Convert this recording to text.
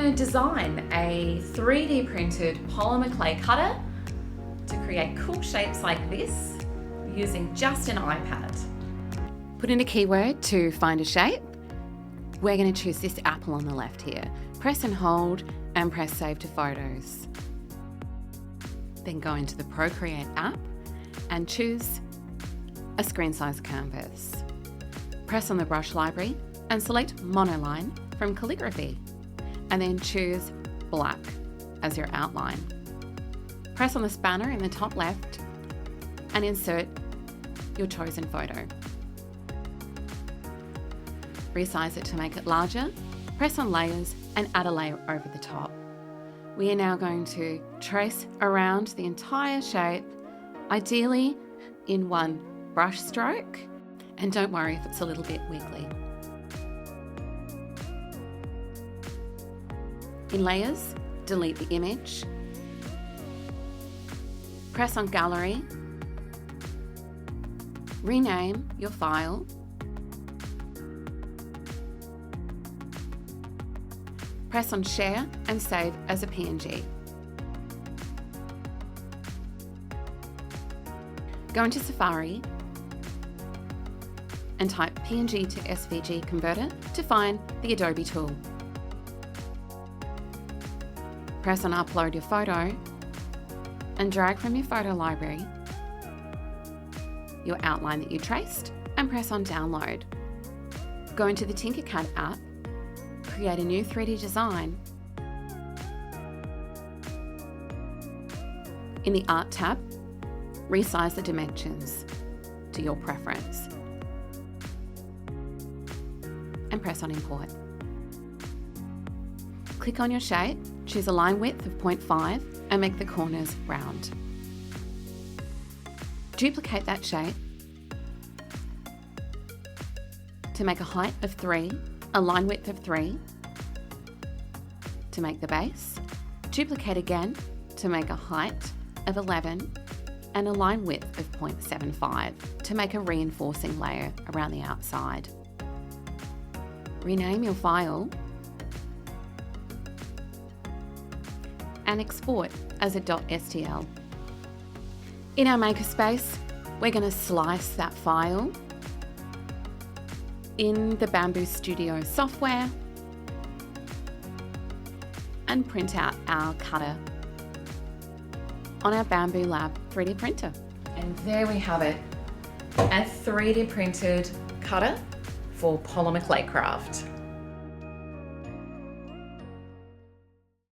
going to design a 3D printed polymer clay cutter to create cool shapes like this using just an iPad. Put in a keyword to find a shape. We're going to choose this apple on the left here. Press and hold and press save to photos. Then go into the Procreate app and choose a screen size canvas. Press on the brush library and select monoline from calligraphy, and then choose black as your outline. Press on the spanner in the top left and insert your chosen photo. Resize it to make it larger, press on layers and add a layer over the top. We are now going to trace around the entire shape, ideally in one brush stroke, and don't worry if it's a little bit wiggly. In layers, delete the image, press on gallery, rename your file, press on share and save as a PNG. Go into Safari and type PNG to SVG converter to find the Adobe tool. Press on upload your photo and drag from your photo library your outline that you traced and press on download. Go into the Tinkercad app, create a new 3D design. In the Art tab, resize the dimensions to your preference and press on Import. Click on your shape, choose a line width of 0.5 and make the corners round. Duplicate that shape to make a height of 3, a line width of 3 to make the base. Duplicate again to make a height of 11 and a line width of 0.75 to make a reinforcing layer around the outside. Rename your file and export as a .stl. In our Makerspace, we're going to slice that file in the Bamboo Studio software and print out our cutter on our Bamboo Lab 3D printer. And there we have it, a 3D printed cutter for polymer clay craft.